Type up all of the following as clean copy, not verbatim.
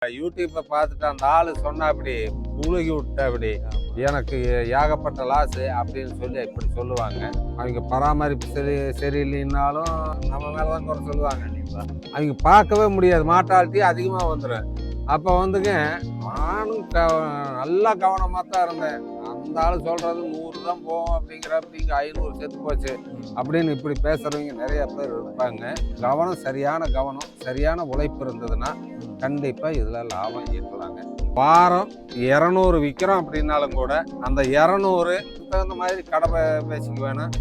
யூடியூப்பை பார்த்துட்டு அந்த ஆள் சொன்னா அப்படி உழுகி விட்ட அப்படி எனக்கு ஏகப்பட்ட லாஸு அப்படின்னு சொல்லி இப்படி சொல்லுவாங்க. அவங்க பராமரிப்பு சரியில்லைன்னாலும் நம்ம மேலே தான் குறை சொல்லுவாங்க. அவங்க பார்க்கவே முடியாது, மாட்டாலிட்டி அதிகமாக வந்துடும். அப்போ வந்துங்க நானும் நல்லா கவனமாக தான் இருந்தேன். அந்த ஆள் சொல்கிறது 100 தான் போவோம் அப்படிங்க 500 செத்து போச்சு அப்படின்னு இப்படி பேசுகிறவங்க நிறைய பேர் இருப்பாங்க. சரியான சரியான உழைப்பு இருந்ததுன்னா கண்டிப்பாக இதில் லாபம் ஈட்டலாங்க. வாரம் 200 விற்கிறோம் அப்படின்னாலும் கூட அந்த 200 தகுந்த மாதிரி கடை பேசிக்க வேணும்.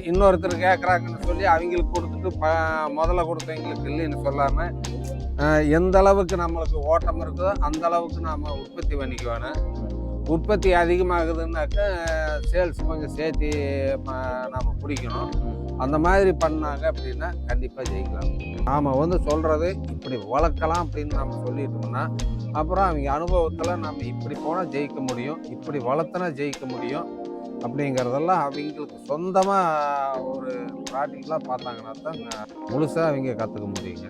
இன்னொருத்தர் கேட்குறாங்கன்னு சொல்லி அவங்களுக்கு கொடுத்துட்டு முதல்ல கொடுத்தவங்களுக்கு இல்லைன்னு சொல்லாமல் எந்த அளவுக்கு நம்மளுக்கு ஓட்டம் இருக்குதோ அந்த அளவுக்கு நாம் உற்பத்தி பண்ணிக்க வேணும். உற்பத்தி அதிகமாகுதுன்னாக்கா சேல்ஸ் கொஞ்சம் சேர்த்து நாம் பிடிக்கணும். அந்த மாதிரி பண்ணாங்க அப்படின்னா கண்டிப்பாக ஜெயிக்கலாம். நாம் சொல்கிறது இப்படி வளர்க்கலாம் அப்படின்னு நம்ம சொல்லிட்டோம்னா அப்புறம் அவங்க அனுபவத்தில் நம்ம இப்படி போனால் ஜெயிக்க முடியும், இப்படி வளர்த்தனா ஜெயிக்க முடியும் அப்படிங்கிறதெல்லாம் அவங்களுக்கு சொந்தமாக ஒரு ப்ராக்டிக்கலாக பார்த்தாங்கன்னா தான் முழுசாக அவங்க கற்றுக்க முடியுங்க.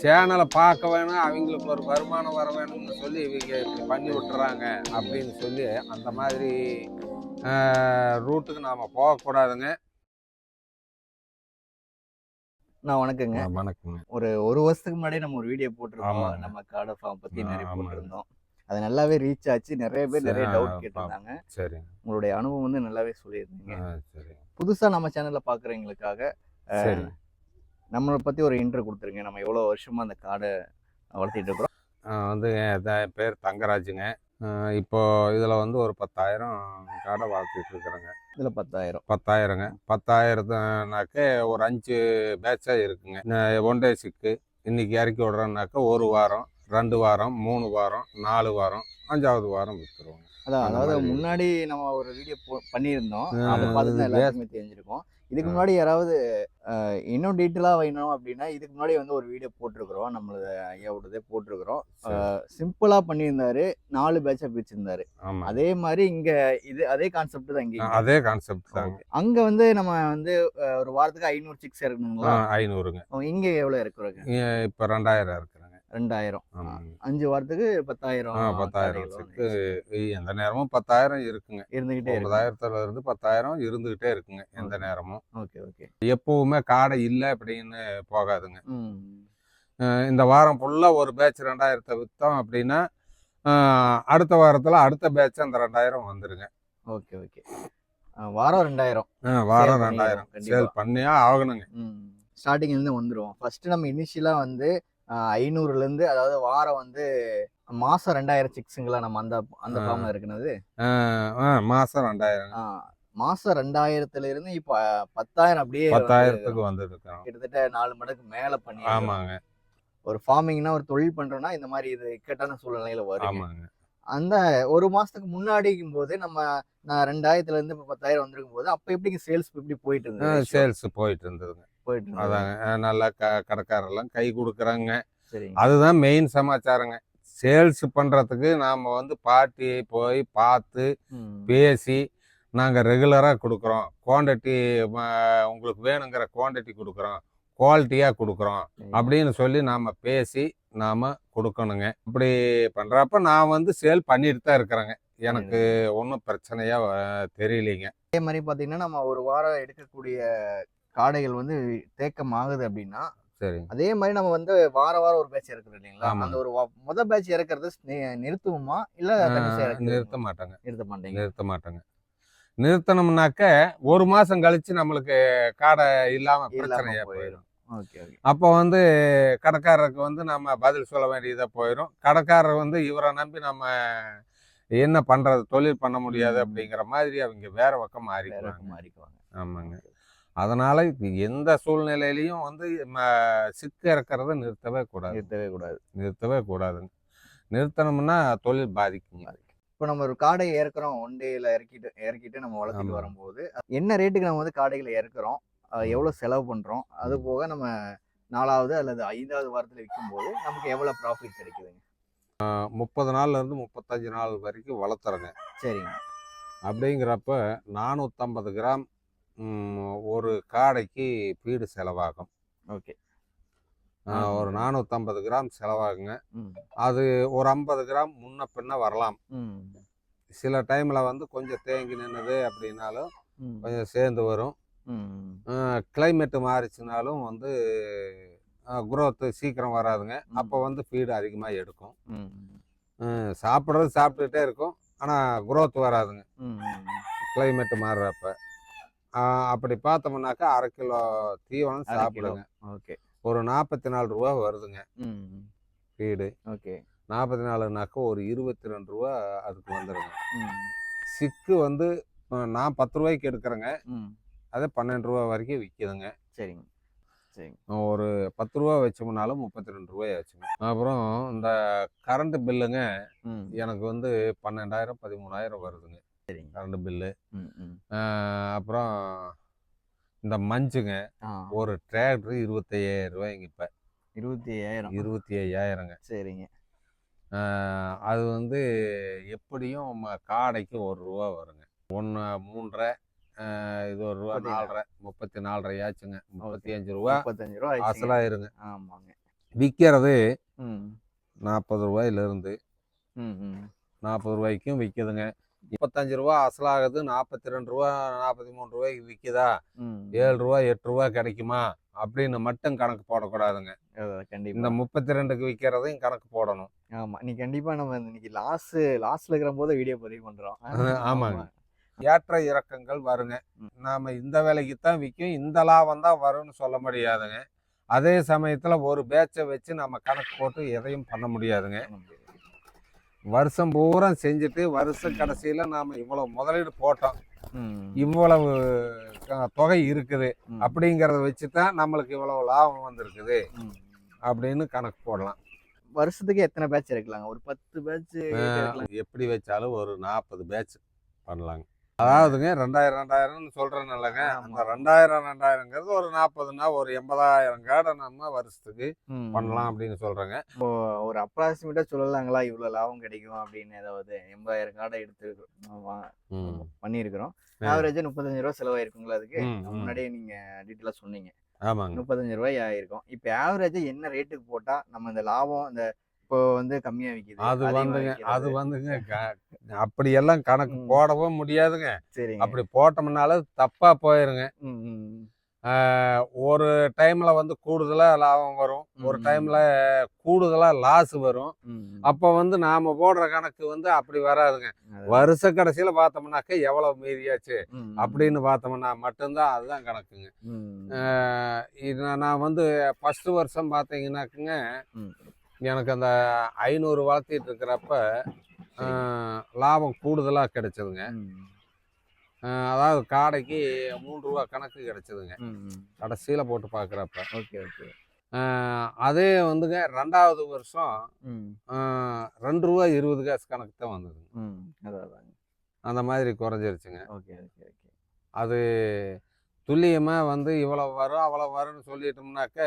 சேனலை பார்க்க வேணும், அவங்களுக்கு ஒரு வருமானம் வர வேணும்னு சொல்லி இவங்க இப்படி பண்ணி விட்டுறாங்க அப்படின்னு சொல்லி அந்த மாதிரி ரூட்டுக்கு நாம் போகக்கூடாதுங்க. வணக்கங்க. வணக்கங்க. ஒரு வருஷத்துக்கு முன்னாடி நம்ம ஒரு வீடியோ போட்டிருந்தோம். நம்ம காடை ஃபார்ம் பற்றி நிறைய போட்டிருந்தோம். அது நல்லாவே ரீச் ஆச்சு. நிறைய பேர் நிறைய டவுட் கேட்டிருந்தாங்க. சரி, உங்களுடைய அனுபவம் நல்லாவே சொல்லியிருந்தீங்க. புதுசா நம்ம சேனல்ல பாக்குறவங்களுக்காக நம்மளை பத்தி ஒரு இன்ட்ரோ கொடுத்துருங்க. நம்ம எவ்வளவு வருஷமா அந்த காடை வளர்த்திட்டு இருக்கிறோம். என் பேர் தங்கராஜுங்க. இப்போ இதில் ஒரு 10,000 காடை வளர்த்துட்டு இருக்கிறேங்க. இதில் 10,000ங்க. 10,000னாக்க ஒரு 5 பேட்சாக இருக்குங்க. 1 டே சிக்கு இன்னைக்கு இறக்கி விடுறோன்னாக்கா 1 வாரம், 2 வாரம், 3 வாரம், 4 வாரம், 5வது வாரம் விற்றுருவோங்க. அதாவது முன்னாடி நம்ம ஒரு வீடியோ பண்ணியிருந்தோம். அதை பார்த்து தான் எல்லாருக்குமே தெரிஞ்சிருக்கோம். இதுக்கு முன்னாடி யாராவது இன்னும் டீட்டெயிலாக வேணும் அப்படின்னா இதுக்கு முன்னாடி ஒரு வீடியோ போட்டிருக்கிறோம். நம்மளது ஐயாவோடதே போட்டிருக்கிறோம். சிம்பிளா பண்ணியிருந்தாரு, 4 பேட்சா பிரிச்சிருந்தாரு. அதே மாதிரி இங்க அதே கான்செப்ட் தான். இங்க அதே கான்செப்ட் தான். அங்க நம்ம ஒரு வாரத்துக்கு 500 சிக்ஸ் இருக்குங்களா? 500ங்க. இங்க எவ்வளவு இருக்கிறாங்க? இப்ப 2000 இருக்கிறாங்க. 2000. 5 வாரத்துக்கு 10,000. 10,000 எந்த நேரமும் 10,000 இருக்குங்க. இருந்துகிட்டே 9,000ல இருந்து 10,000 இருந்துகிட்டே இருக்குங்க எந்த நேரமும். ஓகே. எப்பவுமே காடை இல்லை அப்படின்னு போகாதுங்க. இந்த வாரம் ஃபுல்லா ஒரு பேட்ச் 2000 விற்றோம் அப்படின்னா அடுத்த வாரத்துல அடுத்த பேட்ச் அந்த 2000 வந்துருங்க. ஓகே. வாரம் 2000. வாரம் 2000 சேல் பண்ணியா ஆகணுங்க. ஸ்டார்டிங்ல இருந்து வந்துடும். ஃபர்ஸ்ட் நம்ம இனிஷியலா 500ல இருந்து, அதாவது வாரம் மாசம் 2000 சிக்ஸுங்களா நம்ம அந்த ஃபார்ம்ல இருக்கிறது. மாசம் 2000. மாசம் 2000ல இருந்து இப்ப 10,000 அப்படியே 10,000க்கு வந்தது. கிட்டத்தட்ட 4 மடங்கு மேல பண்ணி. ஆமாங்க. ஒரு ஃபார்மிங்னா ஒரு தொழில் பண்றோம்னா இந்த மாதிரி இது இக்கட்டான சூழ்நிலையில வரும். ஆமாங்க. அந்த ஒரு மாசத்துக்கு முன்னாடிக்கும் போது நம்ம 2000ல இருந்து இப்ப 10,000 வந்திருக்கும் போது அப்ப எப்படி சேல்ஸ் எப்படி போயிட்டு இருந்தது? சேல்ஸ் போயிட்டு இருந்ததுங்க. அதாங்க நல்லா கடைக்காரெல்லாம் கை கொடுக்குறாங்க. அதுதான் மெயின் சமாச்சாரங்க. சேல்ஸ் பண்றதுக்கு நாம பார்ட்டி போய் பார்த்து பேசி நாங்கள் ரெகுலராக கொடுக்குறோம், குவான்டிட்டி உங்களுக்கு வேணுங்கிற குவான்டிட்டி கொடுக்குறோம், குவாலிட்டியாக கொடுக்குறோம் அப்படின்னு சொல்லி நாம் பேசி நாம் கொடுக்கணுங்க. இப்படி பண்ணுறப்ப நான் சேல் பண்ணிட்டு தான் இருக்கிறேங்க. எனக்கு ஒன்றும் பிரச்சனையாக தெரியலைங்க. அதே மாதிரி பார்த்தீங்கன்னா நம்ம ஒரு வாரம் எடுக்கக்கூடிய காடைகள் தேக்கம் ஆகுது அப்படின்னா சரி, அதே மாதிரி நம்ம வாரம் ஒரு பேட்ச் இறக்குறோம் இல்லைங்களா? அந்த ஒரு முதல் பேட்ச் இறக்குறது நிறுத்துவோமா இல்ல? நிறுத்த மாட்டாங்க. நிறுத்தணும்னாக்க ஒரு மாசம் கழிச்சு நம்மளுக்கு காடை இல்லாம பிரச்சனையா போயிடும். அப்போ கடைக்காரருக்கு நம்ம பதில் சொல்ல வேண்டியதா போயிடும். கடைக்காரர் இவரை நம்பி நம்ம என்ன பண்றது, தொழில் பண்ண முடியாது அப்படிங்கிற மாதிரி அவங்க வேற பக்கம் மாறிக்குவாங்க. ஆமாங்க. அதனால எந்த சூழ்நிலையிலையும் சிக்கு இறக்கிறத நிறுத்தவே கூடாதுங்க. நிறுத்தணும்னா தொழில் பாதிக்குங்க. இப்போ நம்ம ஒரு காடை இறக்குறோம், 1 டேல இறக்கிட்டு நம்ம வளர்த்துட்டு வரும்போது என்ன ரேட்டுக்கு நம்ம காடைகளை இறக்குறோம், எவ்வளவு செலவு பண்றோம், அது போக நம்ம 4வது அல்லது 5வது வாரத்துல விற்கும் போது நமக்கு எவ்வளவு ப்ராஃபிட் கிடைக்குதுங்க? 30 நாள்ல இருந்து 35 நாள் வரைக்கும் வளர்த்துறங்க. சரிங்க. அப்படிங்கிறப்ப 450 கிராம் ஒரு காடைக்கு ஃபீடு செலவாகும். ஓகே. ஒரு 450 கிராம் செலவாகுங்க. ம். அது ஒரு 50 கிராம் முன்ன பின்ன வரலாம். ம். சில டைமில் வந்து கொஞ்சம் தேங்கி நின்னுது அப்படின்னாலும் ம். கொஞ்சம் சேர்ந்து வரும். ம். கிளைமேட்டு மாறிச்சுனாலும் வந்து குரோத்து சீக்கிரம் வராதுங்க. அப்போ வந்து ஃபீடு அதிகமாக எடுக்கும். ம். சாப்பிட்றது சாப்பிட்டுட்டே இருக்கும். ஆனால் குரோத் வராதுங்க ம். கிளைமேட்டு மாறுறப்ப. அப்படி பார்த்தோம்னாக்கா 1/2 கிலோ தீவனம் 1/2 கிலோ. சாப்பிடுங்க. ஓகே. ஒரு 44 ரூபா வருதுங்க ம். ஃபீடு. ஓகே. 44னாக்கா ஒரு 22 ரூபா அதுக்கு வந்துடுங்க. ம். சிக்கு வந்து நான் 10 ரூபாய்க்கு எடுக்கிறேங்க. ம். அதே 12 ரூபா வரைக்கும் விற்கிதுங்க. சரிங்க. சரிங்க. ஒரு 10 ரூபா வச்சோம்னாலும் 32 ரூபாய் ஆச்சுங்க. அப்புறம் இந்த கரண்ட் பில்லுங்க ம். எனக்கு வந்து 12,000 13,000 வருதுங்க சரிங்க. Current bill. ம். ம். அப்புறம் இந்த மஞ்சுங்க ஆ. ஒரு டிராக்டர் 25,000 ரூபாய்ங்க இப்போ. 25,000. 25,000ங்க. சரிங்க. அது வந்து எப்படியும் காடைக்கு 1 ரூபா வருங்க. 1 3.5 இது 1 ரூபா 4.5 34.5 ஆச்சுங்க. 35 ரூபா 35 ரூபா அசலாயிருங்க. ஆமாங்க. விற்கிறது ம். 40 ரூபாயிலிருந்து ம். ம். 40 ரூபாய்க்கும் விற்கிதுங்க. 35 ரூபா அசலாகுது. 42 ரூபா 43 ரூபாய்க்கு விற்கிதா? 7 ரூபா 8 ரூபா கிடைக்குமா அப்படின்னு மட்டும் கணக்கு போடக்கூடாதுங்க. கண்டிப்பா. இந்த 32க்கு விற்கிறதையும் கணக்கு போடணும். ஆமா. நீ கண்டிப்பா நம்ம இன்னைக்கு லாஸ்ட்ல இருக்கிற போது வீடியோ பதிவு பண்றோம். ஆமாங்க. ஏற்ற இறக்கங்கள் வருங்க. நாம இந்த விலைக்கு தான் விற்கும், இந்த லாபம் தான் வரும்னு சொல்ல முடியாதுங்க. அதே சமயத்துல ஒரு பேட்சை வச்சு நம்ம கணக்கு போட்டு எதையும் பண்ண முடியாதுங்க. வருஷம் பூரா செஞ்சுட்டு வருஷ கடைசியில நாம இவ்வளவு முதலீடு போட்டோம், இவ்வளவு தொகை இருக்குது அப்படிங்கிறத வச்சு தான் நம்மளுக்கு இவ்வளவு லாபம் வந்திருக்குது அப்படின்னு கணக்கு போடலாம். வருஷத்துக்கு எத்தனை பேட்ச் எடுக்கலாங்க? ஒரு 10 பேட்ச் எப்படி வச்சாலும் ஒரு 40 பேட்ச் பண்ணலாங்க. அதாவதுங்க 2000 சொல்றேன் இல்லைங்க. அந்த 2000ங்கிறது ஒரு 40னா ஒரு 80,000 காடை நம்ம வருஷத்துக்கு பண்ணலாம் அப்படின்னு சொல்றேங்க. இப்போ ஒரு அப்ராக்சிமேட்டா சொல்லலாங்களா இவ்வளவு லாபம் கிடைக்கும் அப்படின்னு? ஏதாவது 80,000 காடை எடுத்துருக்கோம், பண்ணியிருக்கிறோம். ஆவரேஜா 35 ரூபா செலவாயிருக்குங்களா அதுக்கு? முன்னாடியே நீங்க டீட்டெயிலா சொன்னீங்க. ஆமாங்க. 35 ரூபாய் ஆயிருக்கும். இப்போ ஆவரேஜா என்ன ரேட்டுக்கு போட்டா நம்ம இந்த லாபம் இந்த இப்போ வந்து கம்மியா விக்குது? அது வந்துங்க அப்படியெல்லாம் கணக்கு போடவும் முடியாதுங்க. சரிங்க. அப்படி போட்டோம்னால தப்பா போயிருங்க. ஒரு டைம்ல வந்து கூடுதலா லாபம் வரும், ஒரு டைம்ல கூடுதலா லாஸ் வரும். அப்ப வந்து நாம போடுற கணக்கு வந்து அப்படி வராதுங்க. வருஷ கடைசியில பார்த்தோம்னாக்க எவ்வளவு மீதியாச்சு அப்படின்னு பார்த்தோம்னா மட்டும்தான் அதுதான் கணக்குங்க. நான் வந்து ஃபர்ஸ்ட் வருஷம் பார்த்தீங்கன்னாக்குங்க எனக்கு அந்த 500 வளர்த்திட்டு இருக்கிறப்ப லாபம் கூடுதலாக கிடைச்சதுங்க. அதாவது காடைக்கு 3 ரூபா கணக்கு கிடைச்சதுங்க கடைசியில் போட்டு பார்க்குறப்ப. Okay okay. அதே வந்துங்க 2வது வருஷம் 2 ரூபா 20 காசு கணக்கு தான் வந்ததுங்க. அந்த மாதிரி குறைஞ்சிருச்சுங்க. Okay okay okay. அது துல்லியமாக வந்து இவ்வளோ வரும் அவ்வளோ வரும்னு சொல்லிட்டோம்னாக்க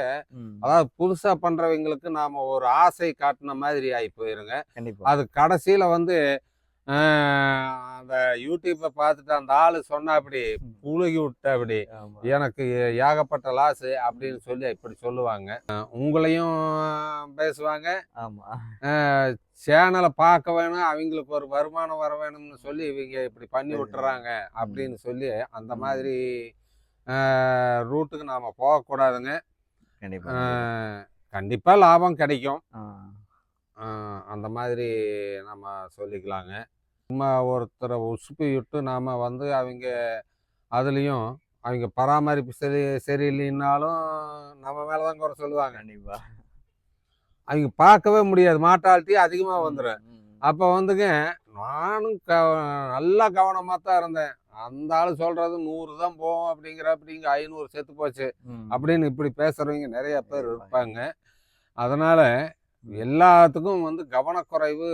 அதாவது புதுசாக பண்ணுறவங்களுக்கு நாம் ஒரு ஆசை காட்டின மாதிரி ஆகி போயிருங்க. அது கடைசியில் வந்து அந்த யூடியூப்பை பார்த்துட்டு அந்த ஆள் சொன்னா அப்படி புழுகி விட்ட அப்படி எனக்கு ஏகப்பட்ட லாஸு அப்படின்னு சொல்லி இப்படி சொல்லுவாங்க. உங்களையும் பேசுவாங்க. சேனலை பார்க்க வேணும், அவங்களுக்கு ஒரு வருமானம் வர வேணும்னு சொல்லி இவங்க இப்படி பண்ணி விட்டுறாங்க அப்படின்னு சொல்லி அந்த மாதிரி ரூட்டுக்கு நாம் போகக்கூடாதுங்க. கண்டிப்பாக லாபம் கிடைக்கும். அந்த மாதிரி நம்ம சொல்லிக்கலாங்க. சும்மா ஒருத்தரை உசுப்பி விட்டு நாம் வந்து அவங்க அதுலேயும் அவங்க பராமரிப்பு சரியில்லைன்னாலும் நம்ம மேலே தான் குறை சொல்லுவாங்க. கண்டிப்பாக அவங்க பார்க்கவே முடியாது, மாட்டாலிட்டி அதிகமாக வந்துடும். அப்போ வந்துங்க நானும் நல்லா கவனமாக தான் இருந்தேன். அந்த ஆள் சொல்றது 100 தான் போவோம் அப்படிங்கிற 500 செத்து போச்சு அப்படின்னு இப்படி பேசுறவங்க நிறைய பேர் இருப்பாங்க. அதனால எல்லாத்துக்கும் வந்து கவனக்குறைவு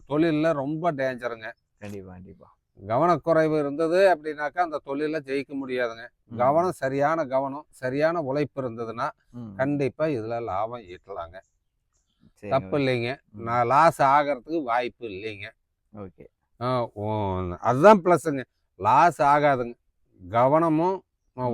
தொழிலில் ரொம்ப டேஞ்சருங்க. கண்டிப்பா கவனக்குறைவு இருந்தது அப்படின்னாக்கா அந்த தொழிலில் ஜெயிக்க முடியாதுங்க. சரியான கவனம் சரியான உழைப்பு இருந்ததுன்னா கண்டிப்பா இதுல லாபம் ஈட்டலாங்க. தப்பு இல்லைங்க. நான் லாஸ் ஆகிறதுக்கு வாய்ப்பு இல்லைங்க. ஓகே. அதுதான் ப்ளஸ்ஸுங்க. லாஸ் ஆகாதுங்க. கவனமும்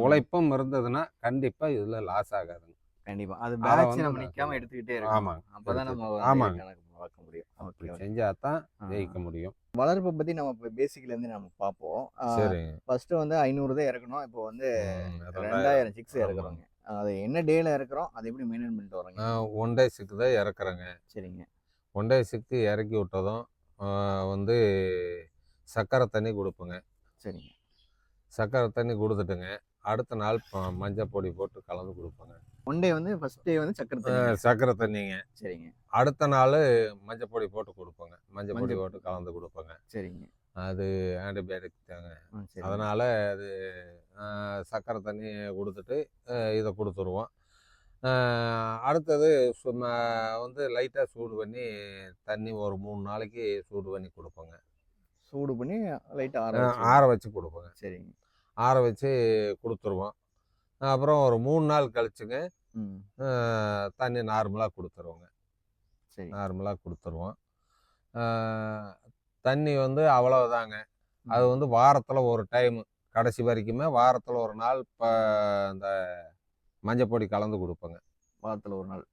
உழைப்பும் இருந்ததுன்னா கண்டிப்பா இதுல லாஸ் ஆகாதுங்க. கண்டிப்பா. அது அத பேட்ச் வந்து நம்ம நான் நிக்காம சொல்லுவேன். எடுத்துக்கிட்டே இருக்கணும். ஆமாங்க. அப்பதான் நம்ம வந்து ஆமாங்க. கணக்கு பார்க்க முடியும். ஓகே, அப்படி ஓகே. செஞ்சா தான் ஆ. ஜெயிக்க முடியும். வளர்ப்ப பத்தி நம்ம இப்ப பேசிக்ல இருந்து நம்ம பார்ப்போம். சரிங்க. ஃபர்ஸ்ட் வந்து 500 தான் இறக்கணும். இப்போ வந்து 2000 2000 சிக்ஸ் ஆமாங்க. இறக்குறோங்க. அது என்ன டேல இறக்குறோம்? அது எப்படி மெயின்டெயின் பண்ணிட்டு வரோங்க? 1 டே சிக்கு தான் இறக்குறேங்க. சரிங்க, 1 டே சிக்கு இறக்கி விட்டதும் வந்து சர்க்கரை தண்ணி குடுப்பேங்க. சரிங்க. சர்க்கரை தண்ணி குடுத்துட்டுங்க, அடுத்த நாள் மஞ்சள் பொடி போட்டு கலந்து குடுப்பேங்க. 1 டே வந்து ஃபர்ஸ்ட் டே வந்து சக்கரை தண்ணீங்க. சர்க்கரை தண்ணிங்க. சரிங்க. அடுத்த நாளு மஞ்சள் பொடி போட்டு குடுப்பேங்க. மஞ்சள் பொடி மஞ்சள் போட்டு கலந்து குடுப்பேங்க. சரிங்க. அது ஆன்டிபயோட்டிக் தாங்க. சரிங்க. அதனால அது சர்க்கரை தண்ணி குடுத்துட்டு, இத குடுத்துருவோம். அடுத்தது சும்மா வந்து லைட்டா சூடு பண்ணி தண்ணி ஒரு 3 நாளைக்கு சூடு பண்ணி குடுப்பேங்க. சூடு பண்ணி லைட்டா ஆற வச்சு ஆற வச்சு குடுப்பேங்க. சரிங்க. ஆற வச்சு குடுத்துருவோம். அப்புறம் ஒரு 3 நாள் கழிச்சுங்க, ம். தண்ணி நார்மலா குடுத்துருவோங்க. சரி. நார்மலா குடுத்துருவோம். ஆ தண்ணி வந்து அவ்வளவுதாங்க. அது வந்து வாரத்துல ஒரு டைமு. கடைசி வரைக்குமே வாரத்துல ஒரு நாள் இந்த மஞ்சள் பொடி கலந்து குடுப்பேங்க. வாரத்துல 1 நாள்.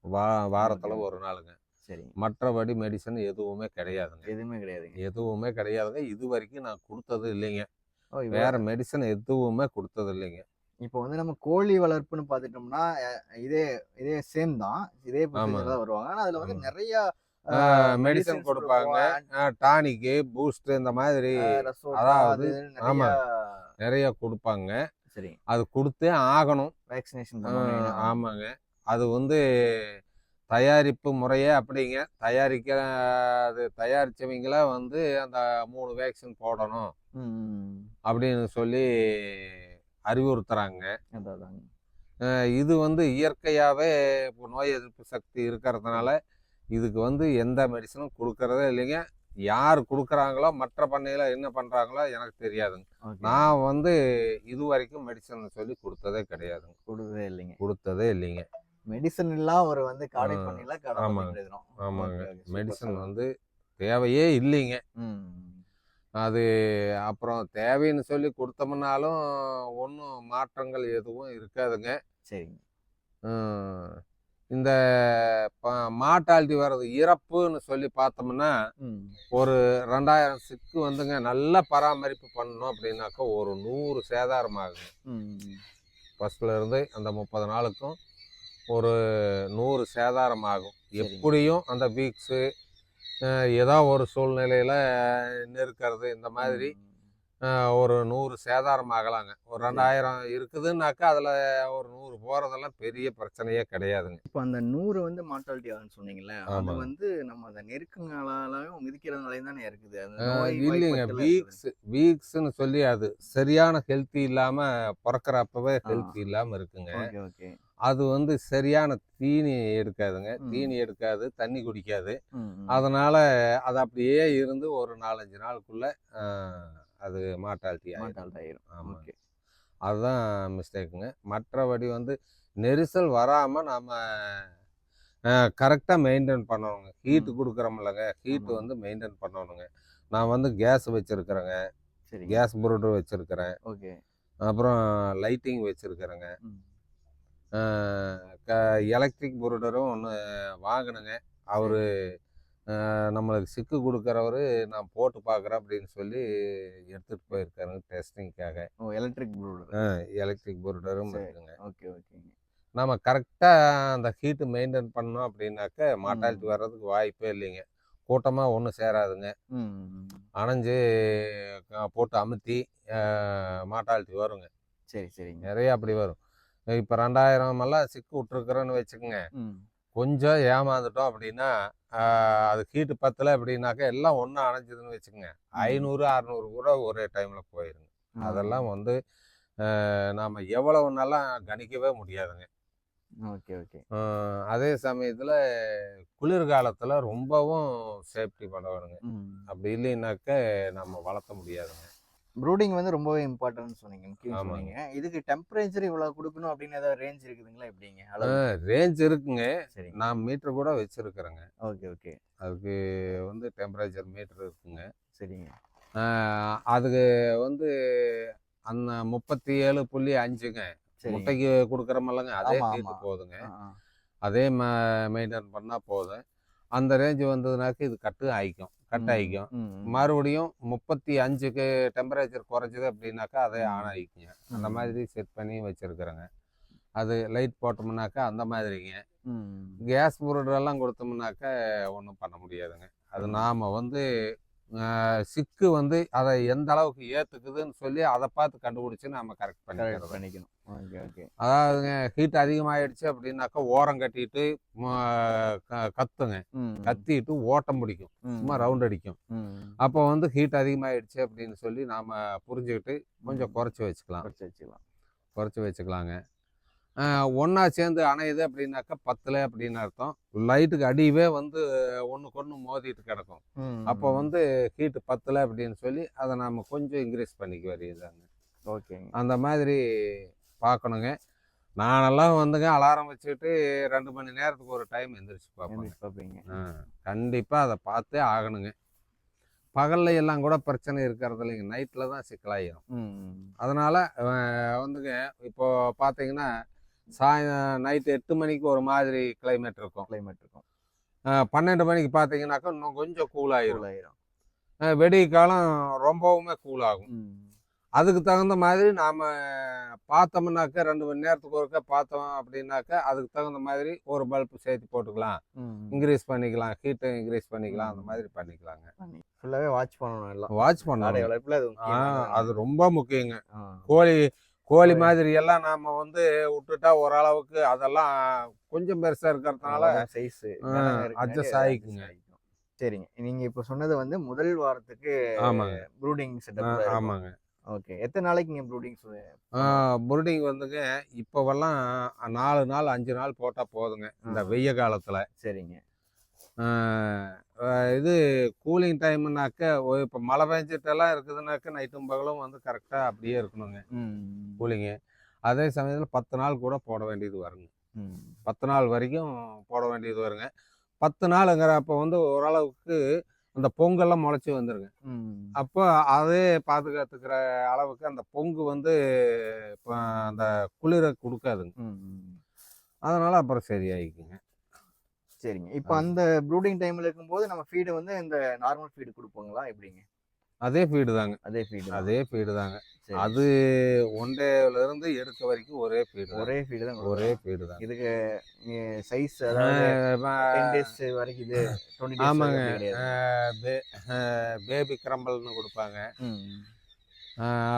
வாரத்துல ஒரு நாளுங்க. சரிங்க. மற்றபடி மெடிசன் எதுவுமே கிடையாதுங்க. எதுவுமே கிடையாதுங்க. எதுவுமே கிடையாதுங்க. இதுவரைக்கும் நான் குடுத்தது இல்லைங்க. ஓ! வேற மெடிசன் எதுவுமே குடுத்தது இல்லைங்க. இப்போ வந்து நம்ம கோழி வளர்ப்புன்னு பார்த்துட்டோம்னா, இதே இதே சேம் தான். இதே ப்ரொசீஜர் ஆமாங்க. தான் வருவாங்க. ஆனா அதுல வந்து ஆமா. நெறைய மெடிசன் மெடிசின்ஸ் குடுப்பாங்க. குடுப்போம். டானிக்கு, பூஸ்ட் இந்த மாதிரி ரசோட்டா அதாவது அது நெறைய ஆமாங்க. நெறைய குடுப்பாங்க. சரி. அது குடுத்தே ஆகணும். வேக்சினேஷன் பண்ணணும். ஏன்னா ஆமாங்க. அது வந்து தயாரிப்பு முறையே அப்படிங்க. அது தயாரிச்சவங்கள வந்து அந்த 3 வேக்சின் போடணும். ம். அப்படின்னு சொல்லி அறிவுறுத்துறாங்க. அதாங்க. இது வந்து இயற்கையாவே இப்போ நோய் எதிர்ப்பு சக்தி இருக்கிறதுனால, இதுக்கு வந்து எந்த மெடிசனும் குடுக்கறதே இல்லைங்க. யார் குடுக்குறாங்களோ, மற்ற பண்ணையில என்ன பண்றாங்களோ எனக்கு தெரியாதுங்க. ஓகே. நான் வந்து இதுவரைக்கும் மெடிசன் சொல்லி குடுத்ததே கிடையாதுங்க. குடுக்கவே இல்லைங்க. குடுத்ததே இல்லைங்க. மெடிசன் எல்லாம் ஒரு வந்து காடை ம். பண்ணையில கடை ஆமாங்க. பண்ணிட்டு இருக்கிறோம். ஆமாங்க. Okay, okay. Super medicine sir. வந்து தேவையே இல்லைங்க. ம். அது அப்புறம் தேவைன்னு சொல்லி குடுத்தோம்னாலும், ஒண்ணும் மாற்றங்கள் எதுவும் இருக்காதுங்க. சரிங்க. ம். இந்த ப மார்ட்டாலிட்டி வர்றது இறப்புன்னு சொல்லி பார்த்தோம்னா, ம். ஒரு 2000 சிக்கு வந்துங்க நல்ல பராமரிப்பு பண்ணோம் அப்படின்னாக்கா, ஒரு 100 சேதாரம் ஆகுங்க. ம். ஃபர்ஸ்ட்ல இருந்து அந்த 30 நாளுக்கும் ஒரு 100 சேதாரம் ஆகும். சரிங்க. எப்படியும் அந்த வீக்ஸு ஏதோ ஒரு சூழ்நிலையில நெருக்கிறது இந்த மாதிரி ஒரு 100 சேதாரம் ஆகலாங்க. ஒரு 2000 இருக்குதுன்னாக்கா, அதில் ஒரு 100 போகிறதெல்லாம் பெரிய பிரச்சனையே கிடையாதுங்க. இப்ப அந்த 100 வந்து மார்ட்டாலிட்டி ஆகுதுன்னு சொன்னீங்கல்ல. அது ஆமாங்க. வந்து நம்ம அந்த நெருக்கங்களாலயும் மிதிக்கிறதுனாலயும் தானே இருக்குது. அந்த நோய் இல்லைங்க. வாய்ப்பட்டுலாம் இருக்குது. வீக்ஸ்ன்னு சொல்லி அது சரியான ஹெல்த்தி இல்லாம பொறக்கிறப்பவே ஆ. ஹெல்த்தி இல்லாம இருக்குங்க. Okay, okay. அது வந்து சரியான தீனி எடுக்காதுங்க. ம். தீனி எடுக்காது, தண்ணி குடிக்காது. ம், ம். அதனால அது அப்படியே இருந்து ஒரு 4, 5 நாளுக்குள்ள அ அது மார்ட்டாலிட்டி ஆயிரும். மார்ட்டாலிட்டி ஆயிரும். ஆமாங்க. ஓகே. அதுதான் மிஸ்டேக்குங்க. மற்றபடி வந்து நெரிசல் வராம நாம கரெக்டா மெயின்டெயின் பண்ணணுங்க. ஹீட் குடுக்குறோம்லங்க, ஹீட் ஆமா. வந்து மெயின்டெயின் பண்ணணுங்க. நான் வந்து கேஸ் வச்சிருக்கிறேங்க. சரிங்க. கேஸ் ப்ரூடர் வச்சிருக்கிறேன். ஓகே. அப்புறம் லைட்டிங் வச்சிருக்கிறேங்க. ம். அ க எலக்ட்ரிக் ப்ரூடரும் ஒண்ணு வாங்குனேங்க. அவரு நம்மளுக்கு சிக்கு குடுக்குறவரு நான் போட்டு பார்க்குறேன் அப்படின்னு சொல்லி எடுத்துட்டு போயிருக்காருங்க டெஸ்டிங்க்காக. ஓ! Electric brooder. எலக்ட்ரிக் ப்ரூடரும் சரி. இருக்குங்க. ஓகே, ஓகேங்க. நம்ம கரெக்டா அந்த ஹீட் மெயின்டெயின் பண்ணோம் அப்படின்னாக்க, மார்ட்டாலிட்டி ம். வர்றதுக்கு வாய்ப்பே இல்லைங்க. கூட்டமா ஒண்ணு சேராதுங்க. ம், ம். அணைஞ்சு போட்டு அமுத்தி மார்ட்டாலிட்டி வருங்க. சரி, சரிங்க. நெறைய அப்படி வரும். இப்ப 2000 எல்லாம் சிக்கு விட்டுருக்குறோன்னு வச்சுக்கங்க. ம். கொஞ்சம் ஏமாந்துட்டோம் அப்படின்னா, அது ஹீட் பத்தல அப்படின்னாக்க எல்லாம் ஒண்ணா அணைஞ்சதுன்னு வச்சுக்கங்க. ம். 500, 600 கூட ஒரே டைம்ல போயிருங்க. ஆ. அதெல்லாம் வந்து நாம எவ்வளவு நாளா கணிக்கவே முடியாதுங்க. Okay, okay. அதே சமயத்துல குளிர்காலத்துல ரொம்பவும் சேஃப்டி பண்ணணுங்க. ம். அப்படி இல்லைன்னாக்க நம்ம வளர்த்த முடியாதுங்க. ப்ரூடிங் வந்து ரொம்பவே இம்பார்ட்டன்ட்னு சொன்னீங்க. முக்கியம்னு ஆமாங்க. சொன்னீங்க. இதுக்கு டெம்பரேச்சர் இவ்வளவு குடுக்கணும் அப்படின்னு ஏதாவது ரேஞ்ச் இருக்குதுங்களா எப்படிங்க? அளவு. ரேஞ்ச் இருக்குங்க. சரிங்க. நான் மீட்டர் கூட வச்சிருக்கிறேங்க. Okay, okay. அதுக்கு வந்து டெம்பரேச்சர் மீட்டர் இருக்குங்க. சரிங்க. அதுக்கு வந்து அந்த 37.5ங்க. சரிங்க. முட்டைக்கு குடுக்குறோமல்லங்க, அதே ஆமா, ஹீட் ஆமா. போதுங்க. ஆ, ஆ. அதே மெயின்டைன் பண்ணால் போதும். அந்த ரேஞ்சு வந்ததுனாக்க இது கட் ஆகிக்கும். மறுபடியும் 35க்கு டெம்பரேச்சர் குறைஞ்சது அப்படின்னாக்கா அதே ஆன் ஆகிக்குங்க. அந்த மாதிரி செட் பண்ணி வச்சுருக்குறேங்க. அது லைட் போட்டோம்னாக்கா அந்த மாதிரிங்க. கேஸ் பொருடெல்லாம் கொடுத்தோம்னாக்கா ஒன்றும் பண்ண முடியாதுங்க. அது நாம் வந்து சிக்கு வந்து அதை எந்த அளவுக்கு ஏற்றுக்குதுன்னு சொல்லி அதை பார்த்து கண்டுபிடிச்சி நம்ம கரெக்ட் பண்ணிக்கணும். அதாவதுங்க ஹீட் அதிகமாகிடுச்சு அப்படின்னாக்கா ஓரம் கட்டிட்டு கத்துங்க. கத்திட்டு ஓட்டம் பிடிக்கும், சும்மா ரவுண்ட் அடிக்கும். அப்போ வந்து ஹீட் அதிகமாகிடுச்சு அப்படின்னு சொல்லி நாம் புரிஞ்சுக்கிட்டு கொஞ்சம் குறைச்சி வச்சுக்கலாங்க. ஒன்றா சேர்ந்து அணையுது அப்படின்னாக்கா 10 அப்படின்னு அர்த்தம். லைட்டுக்கு அடியவே வந்து ஒன்றுக்கு ஒன்று மோதிட்டு கிடக்கும். அப்போ வந்து ஹீட்டு 10 அப்படின்னு சொல்லி அதை நம்ம கொஞ்சம் இன்க்ரீஸ் பண்ணிக்க வேண்டியதாங்க. ஓகேங்க. அந்த மாதிரி பார்க்கணுங்க. நானெல்லாம் வந்துங்க அலாரம் வச்சுட்டு 2 மணி நேரத்துக்கு ஒரு டைம் எந்திரிச்சு பார்ப்பீங்க. கண்டிப்பாக அதை பார்த்தே ஆகணுங்க. பகலில் எல்லாம் கூட பிரச்சனை இருக்கிறது இல்லைங்க, நைட்டில் தான் சிக்கலாயிரும். அதனால் வந்துங்க இப்போ பார்த்தீங்கன்னா நைட்டு 8 மணிக்கு ஒரு மாதிரி கிளைமேட் இருக்கும். 12 மணிக்கு பார்த்தீங்கன்னாக்கா இன்னும் கொஞ்சம் கூலாயிரும். வெடிய காலம் ரொம்பவுமே கூலாகும். அதுக்கு தகுந்த மாதிரி நாம் பார்த்தோம்னாக்கா 2 மணி நேரத்துக்கு ஒருக்கா பார்த்தோம் அப்படின்னாக்கா அதுக்கு தகுந்த மாதிரி ஒரு பல்பு சேர்த்து போட்டுக்கலாம், இன்க்ரீஸ் பண்ணிக்கலாம், ஹீட்டை இன்க்ரீஸ் பண்ணிக்கலாம், அந்த மாதிரி பண்ணிக்கலாங்க. ஃபுல்லாகவே வாட்ச் பண்ணணும். அது ரொம்ப முக்கியங்க. கோழி மாதிரி எல்லாம் நாம வந்து விட்டுட்டா ஓரளவுக்கு அதெல்லாம் கொஞ்சம் பெருசா இருக்கிறதுனால சைஸ் அட்ஜஸ்ட் ஆகிக்குங்க. சரிங்க. நீங்க இப்ப சொன்னது வந்து முதல் வாரத்துக்கு ப்ரூடிங் செட்டப். ஆமாங்க. ஓகே. எத்தனை நாளைக்கு நீங்க ப்ரூடிங் வந்துங்க இப்போவெல்லாம் 4 நாள் 5 நாள் போட்டா போதுங்க இந்த வெய்ய காலத்துல. சரிங்க. இது கூலிங் டைம்னாக்க இப்போ மழை பெஞ்சிட்டெல்லாம் இருக்குதுனாக்க நைட்டும் பகலும் வந்து கரெக்டாக அப்படியே இருக்கணுங்க கூலிங்கு. அதே சமயத்தில் 10 நாள் கூட போட வேண்டியது வருங்க. 10 நாள் வரைக்கும் போட வேண்டியது வருங்க. 10 நாளுங்கிறப்ப வந்து ஓரளவுக்கு அந்த பொங்கெல்லாம் முளைச்சி வந்துருங்க. அப்போ அதே பாதுகாத்துக்கிற அளவுக்கு அந்த பொங்கு வந்து அந்த குளிரை கொடுக்காதுங்க. அதனால அப்புறம் சரியாயிக்குங்க. சரிங்க. இப்போ அந்த ப்ரூடிங் டைம்ல இருக்கும்போது நம்ம ஃபீடு வந்து இந்த நார்மல் ஃபீடு கொடுப்போங்களா எப்படிங்க? அதே ஃபீடு தாங்க. அதே ஃபீடு தாங்க. அது 1 டேல இருந்து எடுக்க வரைக்கும் ஒரே ஃபீடு தான். இதுக்கு சைஸ் அதாவது 10 டேஸ் வரைக்கும் இது 20 டேஸ். ஆமாங்க. பேபி கிரம்பல்னு கொடுப்பாங்க.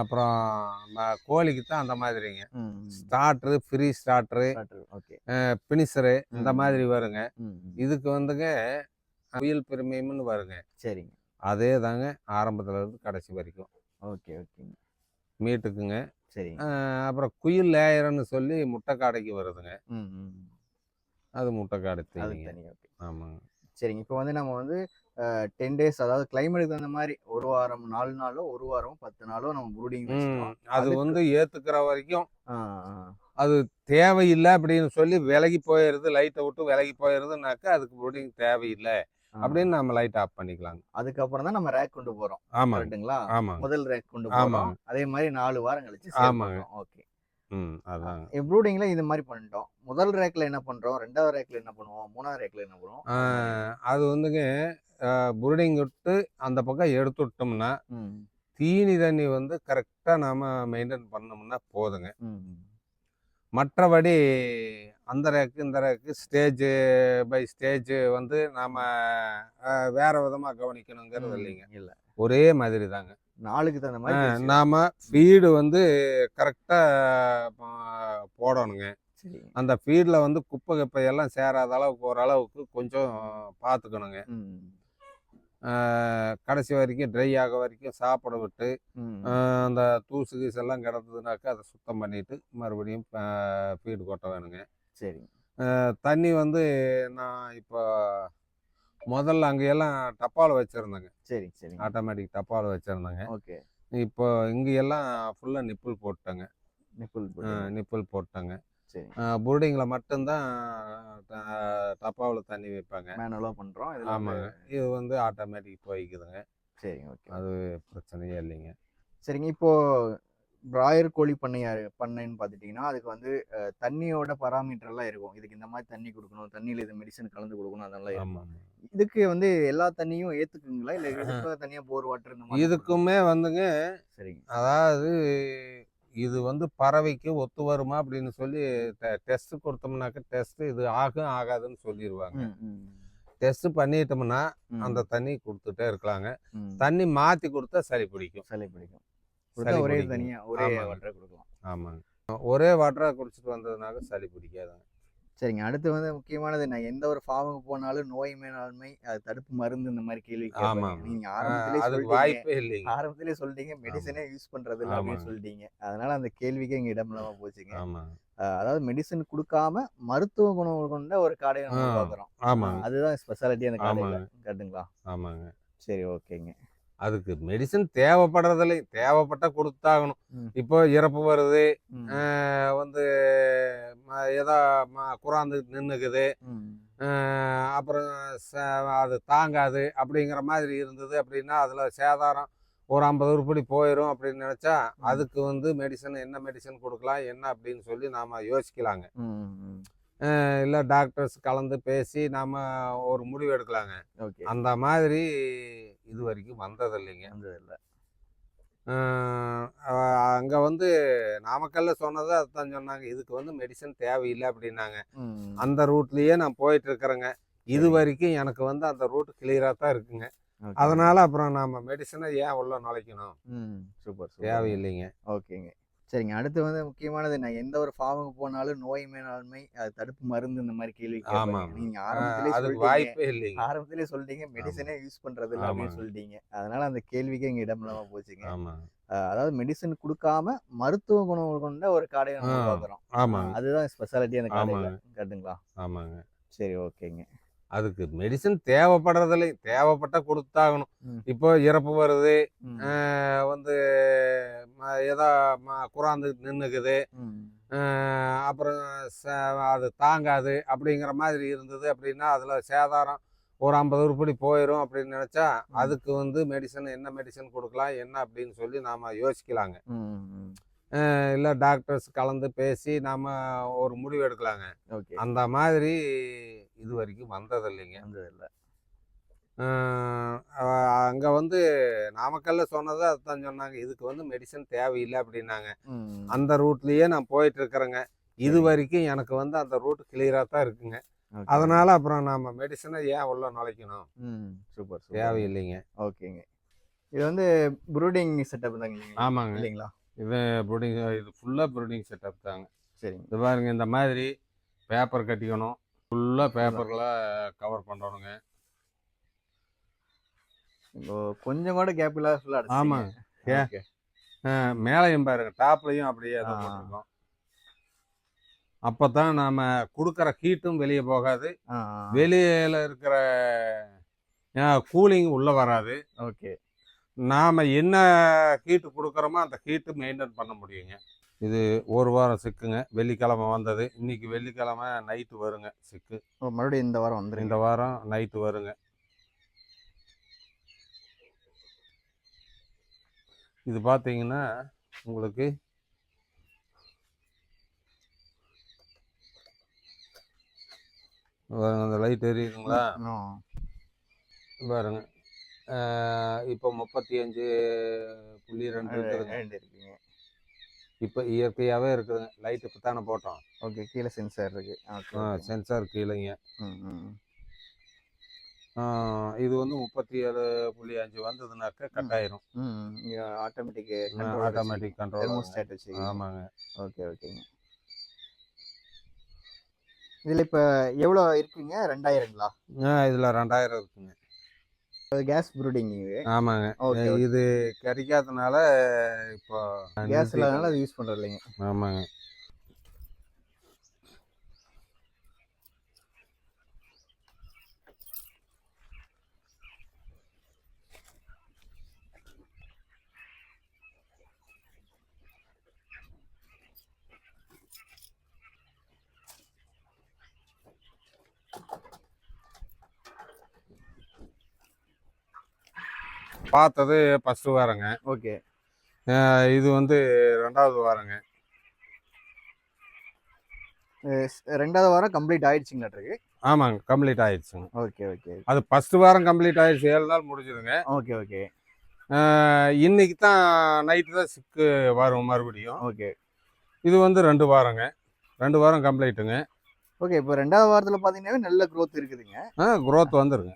அப்புறம் கோழிக்கு தான் அந்த மாதிரிங்க. ஸ்டார்டரு, ஃப்ரீ ஸ்டார்டரு, பினிஷரு இந்த மாதிரி வருங்க. இதுக்கு வந்துங்க குயில் பிரீமியம்னு வருங்க. சரிங்க. அதே தாங்க ஆரம்பத்துல இருந்து கடைசி வரைக்கும். ஓகேங்க. மீட்டுக்குங்க. சரி. அப்புறம் குயில் லேயர்னு சொல்லி முட்டைக்காடைக்கு வருதுங்க. அது முட்டைக்காடை தனிங்க. ஆமாங்க. சரிங்க. இப்போ வந்து நம்ம வந்து 10 டேஸ் அதாவது கிளைமேட்டுக்கு தகுந்த மாதிரி ஒரு வாரம் 4 நாளோ ஒரு வாரம் 10 நாளோ நம்ம ப்ரூடிங் வச்சுக்கலாம். அது வந்து ஏத்துக்கிற வரைக்கும் அது தேவையில்லை அப்படின்னு சொல்லி விலகி போயிடுது, லைட்டை விட்டு விலகி போயிடுதுனாக்கா அதுக்கு ப்ரூடிங் தேவையில்லை அப்படின்னு நம்ம லைட் ஆஃப் பண்ணிக்கலாங்க. அதுக்கப்புறம் தான் நம்ம ரேக் கொண்டு போறோம். கரெக்ட்டுங்களா? முதல் ரேக் கொண்டு போறோம். அதே மாதிரி 4 வாரம் கழிச்சு. ஆமாங்க. ஓகே. அதான் ப்ரூடிங்ல இது மாதிரி பண்ணிட்டோம். முதல் ரேக்ல என்ன பண்றோம், 2வது ரேக்ல என்ன பண்ணுவோம், 3வது ரேக்ல என்ன பண்ணுவோம்? அது வந்துங்க ப்ரூடிங் விட்டு அந்த பக்கம் எடுத்து விட்டோம்னா தீனி தண்ணி வந்து கரெக்டா நாம மெயின்டைன் பண்ணோம்னா போதுங்க. மற்றபடி அந்த ரேக்கு இந்த ரேக்கு ஸ்டேஜ் பை ஸ்டேஜ் வந்து நாம வேற விதமா கவனிக்கணுங்கிறது இல்லைங்க. இல்ல, ஒரே மாதிரி தாங்க. நாளுக்கு தகுந்த மாதிரி நாம ஃபீடு வந்து கரெக்டா போடணுங்க. அந்த ஃபீட்ல வந்து குப்பை கப்பை எல்லாம் சேராத அளவுக்கு ஓரளவுக்கு கொஞ்சம் பார்த்துக்கணுங்க. கடைசி வரைக்கும் ட்ரை ஆக வரைக்கும் சாப்பிட விட்டு அந்த தூசு கீசு எல்லாம் கிடந்ததுனாக்கா அதை சுத்தம் பண்ணிட்டு மறுபடியும் ஃபீடு கொட்ட வேணுங்க. சரி. தண்ணி வந்து நான் இப்போ முதல்ல அங்கெல்லாம் டப்பாவில் வச்சுருந்தேங்க. சரி. ஆட்டோமேட்டிக் டப்பாவில் வச்சுருந்தேங்க. ஓகே. இப்போ இங்கெல்லாம் ஃபுல்லாக நிப்பிள் போட்டேங்க. நிப்பிள் போட்டாங்க. சரி. ப்ரூடிங்கில் மட்டும்தான் டப்பாவில் தண்ணி வைப்பாங்க. மேனுவலாக பண்ணுறோம். ஆமாங்க. இது வந்து ஆட்டோமேட்டிக் போய்க்குதுங்க. சரிங்க. ஓகே. அது பிரச்சனையே இல்லைங்க. சரிங்க. இப்போது பிராயர் கோழி பண்ணைன்னு பார்த்துட்டிங்கன்னா அதுக்கு வந்து தண்ணியோட பராமீட்டர் எல்லாம் இருக்கும். இதுக்கு இந்த மாதிரி தண்ணி கொடுக்கணும், தண்ணியில் இது மெடிசன் கலந்து கொடுக்கணும், அதெல்லாம் இருக்கும். ஆமாம். இதுக்கு வந்து எல்லா தண்ணியும் ஏற்றுக்குங்களா, இல்லை இதுக்கு தனியாக போர் வாட்டர் இந்த மாதிரி? இதுக்குமே வந்துங்க, சரிங்க. அதாவது இது வந்து பறவைக்கு ஒத்து வருமா அப்படின்னு சொல்லி டெஸ்ட் கொடுத்தோம்னாக்க டெஸ்ட் இது ஆகும் ஆகாதுன்னு சொல்லிடுவாங்க. டெஸ்ட் பண்ணிட்டோம்னா அந்த தண்ணி கொடுத்துட்டே இருக்கலாங்க. தண்ணி மாற்றி கொடுத்தா சளி பிடிக்கும். ஒரே தனியாக ஒரே வாட்டரை கொடுக்கலாம். ஆமாங்க. ஒரே வாட்டரை குடிச்சிட்டு வந்ததுனால சளி பிடிக்காதுங்க. சரிங்க. அடுத்து வந்து முக்கியமானது, நான் எந்த ஒரு ஃபார்முக்கு போனாலும் நோய் மேலாண்மை, அது தடுப்பு மருந்து இந்த மாதிரி கேள்வி கேட்பாங்க. நீங்க ஆரம்பத்திலே சொல்லிட்டீங்க மெடிசனே யூஸ் பண்றது இல்லை அப்படின்னு சொல்லிட்டீங்க. அதனால அந்த கேள்விக்கு இங்க இடம் இல்லாம போச்சுங்க. அதாவது மெடிசன் கொடுக்காம மருத்துவ குணம் கொண்ட ஒரு காடையை நம்ம பார்க்குறோம். அதுதான் ஸ்பெஷாலிட்டி அந்த காடையில. கரெக்டுங்களா? ஆமாங்க. சரி, ஓகேங்க. அதுக்கு மெடிசன் தேவைப்படுறதில்லை, தேவைப்பட்டா கொடுத்தாகணும். இப்போ இறப்பு வருது, வந்து ஏதோ குறாந்து நின்றுக்குது, அப்புறம் அது தாங்காது அப்படிங்கிற மாதிரி இருந்தது அப்படின்னா அதில் சேதாரம் ஒரு 50 உருப்படி போயிடும் அப்படின்னு நினச்சா அதுக்கு வந்து மெடிசன் என்ன மெடிசன் கொடுக்கலாம் என்ன அப்படின்னு சொல்லி நாம் யோசிக்கலாங்க. இல்லை டாக்டர்ஸ் கலந்து பேசி நாம் ஒரு முடிவு எடுக்கலாங்க. அந்த மாதிரி இது வரைக்கும் வந்ததில்லைங்க. அங்கே வந்து நாமக்கல்ல சொன்னது அதுதான் சொன்னாங்க, இதுக்கு வந்து மெடிசன் தேவையில்லை அப்படின்னாங்க. அந்த ரூட்லேயே நான் போயிட்டு இருக்கிறேங்க. இது வரைக்கும் எனக்கு வந்து அந்த ரூட் கிளியராக தான் இருக்குங்க. அதனால அப்புறம் நம்ம மெடிசனை ஏன் உள்ள நுழைக்கணும்? சூப்பர், தேவையில்லைங்க. ஓகேங்க. சரிங்க. அடுத்து வந்து முக்கியமானது, நான் எந்த ஒரு ஃபார்முக்கு போனாலும் நோய் மேலாண்மை, அது தடுப்பு மருந்து இந்த மாதிரி கேள்வி கேட்பாங்க. நீங்க ஆரம்பத்திலே சொல்லிட்டீங்க மெடிசனே யூஸ் பண்றது இல்லை அப்படின்னு சொல்லிட்டீங்க. அதனால அந்த கேள்விக்கு இங்க இடம் இல்லாம போச்சுங்க. அதாவது மெடிசன் கொடுக்காம மருத்துவ குணம் கொண்ட ஒரு காடையை நம்ம பார்க்குறோம். அதுதான் ஸ்பெஷாலிட்டி அந்த காடையில. கரெக்டுங்களா? ஆமாங்க. சரி, ஓகேங்க. அதுக்கு மெடிசன் தேவைப்படுறதில்லை, தேவைப்பட்டா கொடுத்தாகணும். இப்போ இறப்பு வருது, வந்து ஏதோ குறாந்து நின்றுக்குது, அப்புறம் அது தாங்காது அப்படிங்கிற மாதிரி இருந்தது அப்படின்னா அதில் சேதாரம் ஒரு 50 உருப்படி போயிடும் அப்படின்னு நினச்சா அதுக்கு வந்து மெடிசன் என்ன மெடிசன் கொடுக்கலாம் என்ன அப்படின்னு சொல்லி நாம் யோசிக்கலாங்க. இல்லை டாக்டர்ஸ் கலந்து பேசி நாம் ஒரு முடிவு எடுக்கலாங்க. அந்த மாதிரி இது வரைக்கும் வந்ததில்லைங்க. அங்கே வந்து நாமக்கல்ல சொன்னது அதுதான் சொன்னாங்க, இதுக்கு வந்து மெடிசன் தேவையில்லை அப்படின்னாங்க. அந்த ரூட்லேயே நான் போயிட்டு இருக்கிறேங்க. இது வரைக்கும் எனக்கு வந்து அந்த ரூட் கிளியராக தான் இருக்குங்க. அதனால அப்புறம் நம்ம மெடிசனை ஏன் உள்ள நுழைக்கணும்? சூப்பர், தேவையில்லைங்க. ஓகேங்க. இது வந்து ப்ரூடிங் செட்டப் தாங்க? ஆமாங்க. இல்லைங்களா? இது ப்ரூடிங், இது ஃபுல்லாக ப்ரூடிங் செட்டப் தாங்க. சரிங்க. இது பாருங்க, இந்த மாதிரி பேப்பர் கட்டிக்கணும், ஃபுல்லாக பேப்பர்களை கவர் பண்ணுறோனுங்க. கொஞ்சம் கூட கேப் இல்லாத ஃபுல்லாக. ஆமாங்க. மேலையும் பாருங்க, டாப்லையும் அப்படியே தான் போட்டிருக்கோம். அப்போ தான் நாம் கொடுக்குற ஹீட்டும் வெளியே போகாது, வெளியில் இருக்கிற கூலிங் உள்ளே வராது. ஓகே. நாம் என்ன ஹீட்டு கொடுக்குறோமோ அந்த ஹீட்டு மெயின்டைன் பண்ண முடியுங்க. இது ஒரு வாரம் சிக்குங்க. வெள்ளிக்கிழமை வந்தது, இன்னைக்கு வெள்ளிக்கிழமை நைட்டு வருங்க சிக்கு. மறுபடியும் இந்த வாரம் வந்துடும். இந்த வாரம் நைட்டு வருங்க. இது பார்த்தீங்கன்னா உங்களுக்கு அந்த லைட் எரியுதுங்களா பாருங்க. இப்போ 35.2 இருக்குதுங்க. இப்போ இயற்கையாகவே இருக்குதுங்க. லைட் இப்போ தானே போட்டோம். ஓகே. கீழே சென்சார் இருக்கு. சென்சார் கீழேங்க. இது வந்து 37.5 வந்ததுனாக்க கட் ஆயிரும். Automatic control. ஆமாங்க. ஓகே, ஓகேங்க. இதில் இப்போ எவ்வளோ இருக்குங்க? 2000ங்களா? இதில் 2000 இருக்குங்க. Gas brooding. ஆமாங்க. இது கிடைக்காதனால இப்போ கேஸ் இல்லாதனால அது யூஸ் பண்ணுறது இல்லைங்க. ஆமாங்க. பார்த்தது ஃபஸ்ட்டு வாரங்க. ஓகே. இது வந்து 2வது வாரங்க. 2வது வாரம் கம்ப்ளீட் ஆயிடுச்சுங்களாட்டுருக்கு. ஆமாங்க, கம்ப்ளீட் ஆயிடுச்சுங்க. ஓகே ஓகே அது ஃபர்ஸ்ட் வாரம் கம்ப்ளீட் ஆயிடுச்சு, 7 நாள் முடிஞ்சுதுங்க. ஓகே ஓகே இன்னைக்கு தான் நைட்டு தான் சிக்கு வரும் மறுபடியும். ஓகே இது வந்து 2 வாரங்க, 2 வாரம் கம்ப்ளீட்டுங்க. ஓகே. இப்போ 2வது வாரத்தில் பார்த்தீங்கன்னா நல்ல க்ரோத் இருக்குதுங்க. க்ரோத் வந்துருங்க.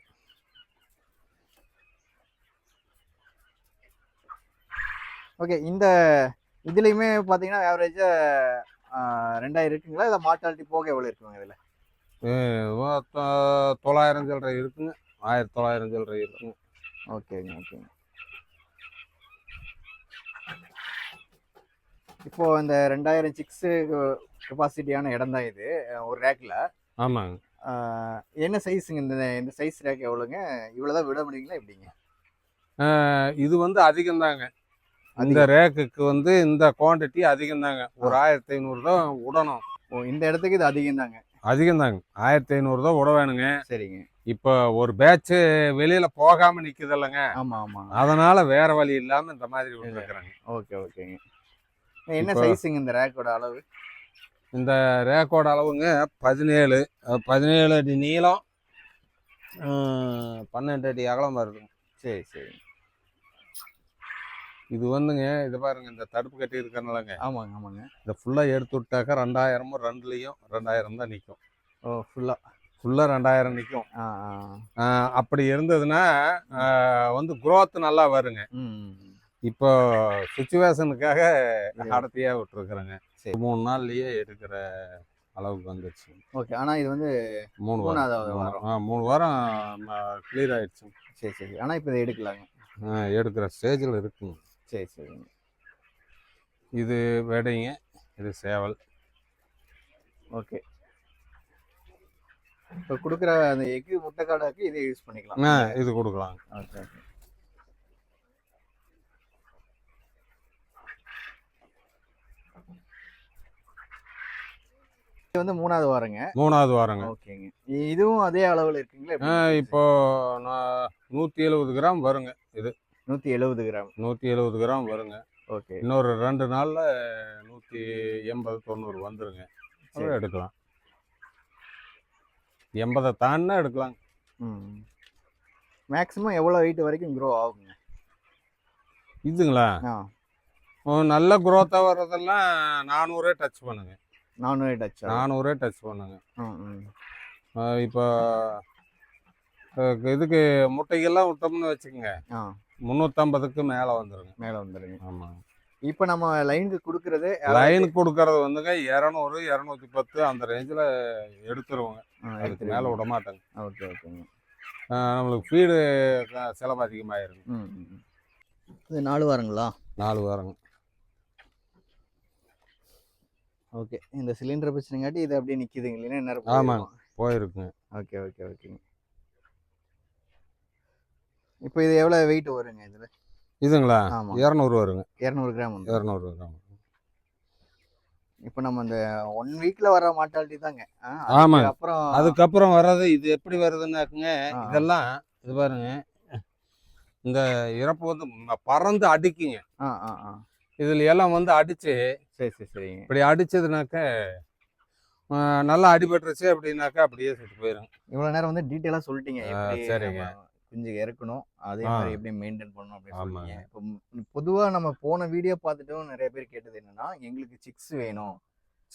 ஓகே. இந்த இதுலேயுமே பார்த்தீங்கன்னா ஆவரேஜாக 2000 இருக்குங்களா? இல்லை மார்ட்டாலிட்டி போக எவ்வளோ இருக்குங்க இதில்? 900 சில்லறை இருக்குங்க, 1900 சில்லறை இருக்குங்க. ஓகேங்க ஓகேங்க. இப்போ இந்த 2000 சிக்ஸ் கெப்பாசிட்டியான இடம் தான் இது, ஒரு ரேக்கில். ஆமாங்க. என்ன சைஸுங்க இந்த இந்த சைஸ் ரேக் எவ்வளோங்க? இவ்வளோதான் விட முடியுங்களா எப்படிங்க? இது வந்து அதிகம்தாங்க. இந்த ரேக்குக்கு வந்து இந்த குவான்டிட்டி அதிகம்தாங்க. ஒரு 1500 தான் விடணும். ஓ, இந்த இடத்துக்கு இது அதிகம்தாங்க. அதிகம்தாங்க, 1500 தான் விட வேணுங்க. சரிங்க. இப்போ ஒரு பேட்ச் வெளியில போகாம நிக்குது இல்லைங்க. ஆமா ஆமா. அதனால வேற வழி இல்லாம இந்த மாதிரி விட்டுருக்குறாங்க. ஓகே ஓகேங்க. என்ன சைஸுங்க இந்த ரேக்கோட அளவு? இந்த ரேக்கோட அளவுங்க 17 அடி நீளம், 12 அடி அகலம் வருதுங்க. சரி சரி. இது வந்துங்க, இது பாருங்க, இந்த தடுப்பு கட்டி இருக்கிறனாலங்க. ஆமாங்க ஆமாங்க. இதை ஃபுல்லாக எடுத்து விட்டாக்கா 2000 2லையும் 2000 தான் நிற்கும். ஓ, ஃபுல்லாக 2000 நிற்கும். அப்படி இருந்ததுன்னா வந்து growth நல்லா வருங்க. இப்போ சுச்சுவேஷனுக்காக அடர்த்தியாக விட்டுருக்குறேங்க. 3 நாள்லயே எடுக்கிற அளவுக்கு வந்துடுச்சு. ஓகே. ஆனால் இது வந்து 3 வாரம் 3 வாரம் கிளியர் ஆயிடுச்சு. சரி சரி. ஆனால் இப்போ இதை எடுக்கலாங்க. எடுக்கிற ஸ்டேஜில் இருக்குங்க. சரி சரிங்க. இது வெடைங்க, இது சேவல். ஓகே. இப்போ கொடுக்குற அந்த எக்கு முட்டைக்காடாக்கு இதை யூஸ் பண்ணிக்கலாம். இது கொடுக்கலாம். Okay okay. இது வந்து 3வது வாரங்க. 3வது வாரங்க. ஓகேங்க. இதுவும் அதே அளவில் இருக்குங்களா? இப்போ 170 கிராம் வருங்க. இது 170 கிராம். 170 கிராம் வருங்க. ஓகே. இன்னொரு 2 நாள்ல 180 90 வந்துருங்க. எடுக்கலாம். 80 தாண்டினா எடுக்கலாம். மேக்ஸிமம் எவ்வளோ வெயிட் வரைக்கும் க்ரோ ஆகுங்க இதுங்களா? நல்ல க்ரோத்தாக வர்றதெல்லாம் 400 டச் பண்ணுங்க. 400 டச் பண்ணுங்க. இப்போ இதுக்கு முட்டைகள்லாம் விட்டோம்னு வச்சுக்கோங்க, 350க்கு மேலே வந்துருங்க. ஆமாங்க. இப்போ நம்ம லைனுக்கு கொடுக்கறது வந்துங்க 200 210 அந்த ரேஞ்சில் எடுத்துருவோங்க. அதுக்கு மேலே விட மாட்டாங்க. ஓகே ஓகேங்க. நம்மளுக்கு ஃபீடு செலவு அதிகமாயிருங்க. இது 4 வாரங்களா? 4 வாரங்க. ஓகே. இந்த சிலிண்டர் பிரச்சனைங்காட்டி இது அப்படியே நிற்கிதுங்க இல்லைன்னா நேரம்? ஆமாங்க, போயிருக்குங்க. ஓகே ஓகே ஓகேங்க. இப்போ இது எவ்வளோ வெயிட் வருங்க இதில்? இதுங்களா? 200 வருங்க. 200 கிராம். 200 கிராம். இப்போ நம்ம இந்த 1 வீக்கில் வர மார்ட்டாலிட்டி தாங்க. ஆமாங்க. அதுக்கப்புறம் வர்றது இது எப்படி வருதுன்னாக்குங்க, இதெல்லாம் இது பாருங்க, இந்த இறப்பு வந்து பறந்து அடிக்குங்க. இதில் எல்லாம் வந்து அடிச்சு, சரிங்க, இப்படி அடிச்சதுனாக்க நல்லா அடிபட்டுருச்சு அப்படின்னாக்கா அப்படியே செத்து போயிடும். இவ்வளோ நேரம் வந்து டீட்டெயிலாக சொல்லிட்டீங்க. சரிங்க. கொஞ்சம் இறக்கணும், அதே மாதிரி எப்படி மெயின்டைன் பண்ணணும் அப்படின்னு சொல்லுங்க. இப்போ பொதுவாக நம்ம போன வீடியோ பார்த்துட்டும் நிறைய பேர் கேட்டது என்னன்னா, எங்களுக்கு சிக்ஸ் வேணும்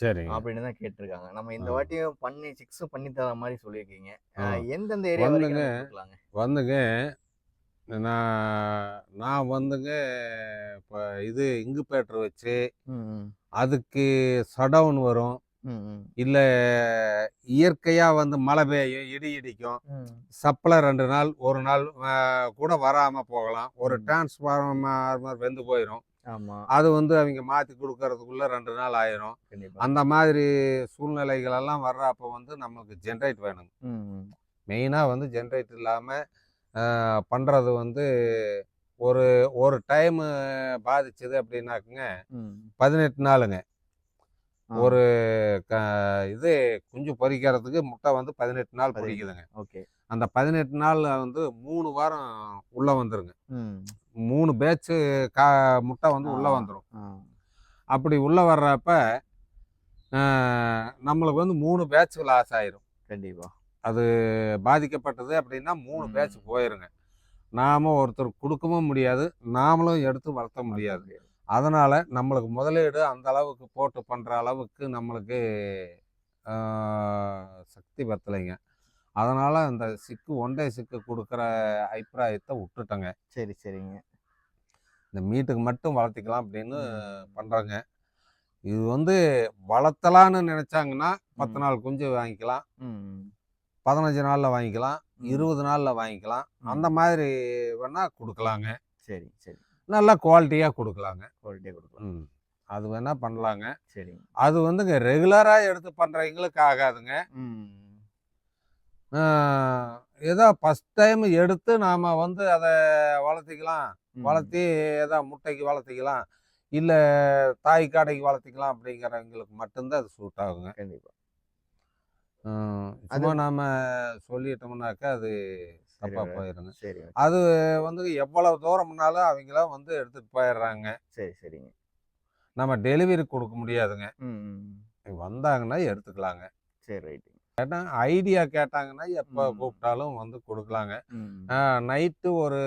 சரி அப்படின்னு தான் கேட்டிருக்காங்க. நம்ம இந்த வாட்டியும் பண்ணி சிக்ஸும் பண்ணி தர மாதிரி சொல்லியிருக்கீங்க. எந்தெந்த ஏரியா வந்துங்க? நான் வந்துங்க இப்போ இது இங்குபேட்டர் வச்சு அதுக்கு சடவுன் வரும், இல்லை இயற்கையாக வந்து மழை பெய்யும், இடி இடிக்கும், சப்ளை 2 நாள் 1 நாள் கூட வராமல் போகலாம். ஒரு டிரான்ஸ்ஃபார்மர் வெந்து போயிடும். அது வந்து அவங்க மாற்றி கொடுக்கறதுக்குள்ள 2 நாள் ஆயிரும். அந்த மாதிரி சூழ்நிலைகளெல்லாம் வர்றப்போ வந்து நமக்கு ஜென்ரேட் வேணும். மெயினாக வந்து ஜென்ரேட் இல்லாமல் பண்ணுறது வந்து ஒரு டைமு பாதிச்சது அப்படின்னாக்குங்க 18 நாளுங்க. ஒரு இது குஞ்சு பொரிக்கிறதுக்கு முட்டை வந்து 18 நாள் பொரிக்குதுங்க. ஓகே. அந்த 18 நாள் வந்து 3 வாரம் உள்ள வந்துருங்க. 3 பேட்ச் முட்டை வந்து உள்ள வந்துடும். ஆ. அப்படி உள்ள வர்றப்ப நம்மளுக்கு வந்து 3 பேட்ச் லாஸ் ஆயிரும். கண்டிப்பா. அது பாதிக்கப்பட்டது அப்படின்னா 3 பேட்ச் போயிருங்க. நாம ஒருத்தர் கொடுக்கவும் முடியாது, நாமளும் எடுத்து வளர்த்த முடியாது. அதனால நம்மளுக்கு முதலீடு அந்த அளவுக்கு போட்டு பண்ற அளவுக்கு நம்மளுக்கு சக்தி பத்தலைங்க. அதனால அந்த ஒன் டே சிக்கு கொடுக்குற அபிப்பிராயத்தை விட்டுட்டோங்க. சரி, சரிங்க. இந்த மீட்டுக்கு மட்டும் வளர்த்திக்கலாம் அப்படின்னு பண்றேங்க. இது வந்து வளர்த்தலான்னு நினைச்சாங்கன்னா 10 நாள் குஞ்சு வாங்கிக்கலாம், 15 நாள்ல வாங்கிக்கலாம், 20 நாள்ல வாங்கிக்கலாம். அந்த மாதிரி வேணா கொடுக்கலாங்க. சரி, சரி. நல்லா குவாலிட்டியா கொடுக்கலாங்க. குவாலிட்டியா கொடுக்கலாம். அது வேணா பண்ணலாங்க. சரி. அது வந்துங்க ரெகுலரா எடுத்து பண்றவங்களுக்கு ஆகாதுங்க. ஏதோ ஃபர்ஸ்ட் டைம் எடுத்து நாம வந்து அதை வளர்த்திக்கலாம், வளர்த்தி ஏதோ முட்டைக்கு வளர்த்திக்கலாம், இல்ல தாய் காடைக்கு வளர்த்திக்கலாம் அப்படிங்கிறவங்களுக்கு மட்டும்தான் அது சூட் ஆகுங்க. கண்டிப்பா. சும்மா நாம சொல்லிட்டோம்னாக்கா அது தப்பா போயிருங்க. சரி. அது வந்து எவ்வளவு தூரம்னாலும் அவங்களாம் வந்து எடுத்துட்டு போயிடுறாங்க. சரி, சரிங்க. நம்ம டெலிவரி கொடுக்க முடியாதுங்க. வந்தாங்கன்னா எடுத்துக்கலாங்க. சரி, ரைட்டு. கேட்டாங்க ஐடியா கேட்டாங்கன்னா எப்போ கூப்பிட்டாலும் வந்து கொடுக்கலாங்க. நைட்டு ஒரு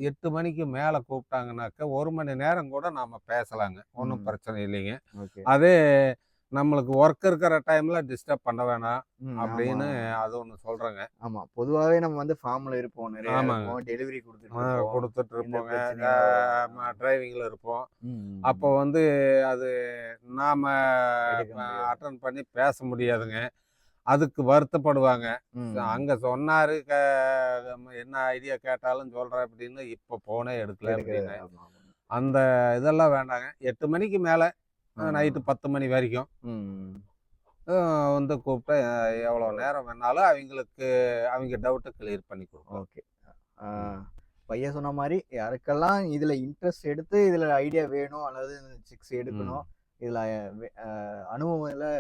8 மணிக்கு மேலே கூப்பிட்டாங்கனாக்கா 1 மணி நேரம் கூட நாம் பேசலாங்க, ஒன்றும் பிரச்சனை இல்லைங்க. அதே நம்மளுக்கு ஒர்க் இருக்கிற டைமில் டிஸ்டர்ப் பண்ண வேணாம் அப்படின்னு அது ஒன்று சொல்கிறேங்க. ஆமாம், பொதுவாகவே நம்ம வந்து ஃபார்மில் இருப்போம், நிறைய டெலிவரி கொடுத்துட்டு இருப்போங்க, டிரைவிங்கில் இருப்போம். அப்போ வந்து அது நாம் அட்டன் பண்ணி பேச முடியாதுங்க. அதுக்கு வருத்தப்படுவாங்க. அங்கே சொன்னார், என்ன ஐடியா கேட்டாலும் சொல்கிறேன் அப்படின்னு, இப்போ போனே எடுக்கல அப்படின்னு. அந்த இதெல்லாம் வேண்டாங்க. 8 மணிக்கு மேலே நைட்டு 10 மணி வரைக்கும் வந்து கூப்பிட்டா எவ்வளோ நேரம் வேணாலும் அவங்க டவுட்டை கிளியர் பண்ணி கொடுப்போம். ஓகே. பையன் சொன்ன மாதிரி யாருக்கெல்லாம் இதில் இன்ட்ரெஸ்ட் எடுத்து இதில் ஐடியா வேணும், அல்லது சிக்ஸ் எடுக்கணும், இதில் அனுபவம் எல்லாம்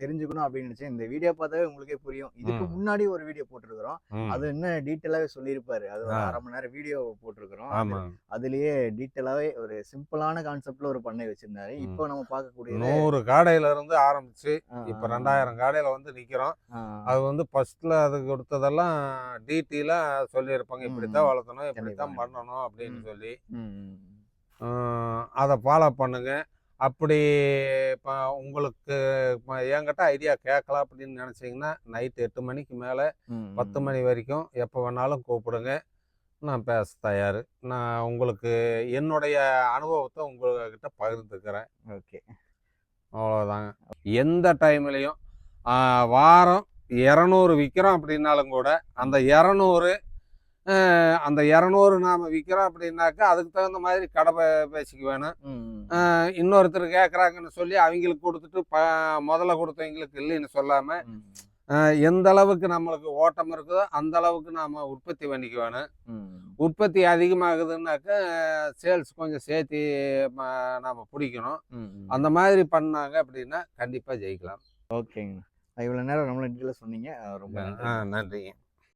தெரிஞ்சுக்கணும் அப்படின்னு நினைச்சேன். இந்த வீடியோ பார்த்தாவே உங்களுக்கே புரியும். இதுக்கு முன்னாடி ஒரு வீடியோ போட்டிருக்கிறோம், அது என்ன டீட்டெயிலாவே சொல்லியிருப்பாரு. அது ஒரு 1/2 மணி நேரம் வீடியோ போட்டிருக்கிறோம். அதுலயே டீட்டெயிலாவே ஒரு சிம்பிளான கான்செப்ட்ல ஒரு பண்ணை வச்சிருந்தாரு. இப்போ நம்ம பார்க்கக்கூடிய 100 காடையில இருந்து ஆரம்பிச்சு இப்ப 2000 காடையில வந்து நிக்கிறோம். அது வந்து ஃபர்ஸ்ட்ல அது கொடுத்ததெல்லாம் டீட்டெயிலா சொல்லியிருப்பாங்க, இப்படித்தான் வளர்த்தணும், இப்படித்தான் பண்ணணும் அப்படின்னு சொல்லி. அதை ஃபாலோ பண்ணுங்க. அப்படி இப்போ உங்களுக்கு என்கிட்ட ஐடியா கேட்கலாம் அப்படின்னு நினச்சிங்கன்னா நைட்டு 8 மணிக்கு மேலே 10 மணி வரைக்கும் எப்போ வேணாலும் கூப்பிடுங்க, நான் பேச தயார். நான் உங்களுக்கு என்னுடைய அனுபவத்தை உங்கள்கிட்ட பகிர்ந்துக்கிறேன். ஓகே, அவ்வளோதாங்க. எந்த டைம்லையும் வாரம் 200 விற்கிறோம் அப்படின்னாலும் கூட அந்த 200 நாம் விற்கிறோம் அப்படின்னாக்கா அதுக்கு தகுந்த மாதிரி கடை பேசிக்க வேணும். இன்னொருத்தர் கேட்குறாங்கன்னு சொல்லி அவங்களுக்கு கொடுத்துட்டு முதல்ல கொடுத்தவங்களுக்கு இல்லைன்னு சொல்லாமல் எந்த அளவுக்கு நம்மளுக்கு ஓட்டம் இருக்குதோ அந்த அளவுக்கு நாம் உற்பத்தி பண்ணிக்க வேணும். உற்பத்தி அதிகமாகுதுன்னாக்கா சேல்ஸ் கொஞ்சம் சேர்த்து நாம் பிடிக்கணும். அந்த மாதிரி பண்ணாங்க அப்படின்னா கண்டிப்பாக ஜெயிக்கலாம். ஓகேங்க, இவ்வளோ நேரம் நம்மள டீட்டெயிலாக சொன்னீங்க, ரொம்ப நன்றிங்க.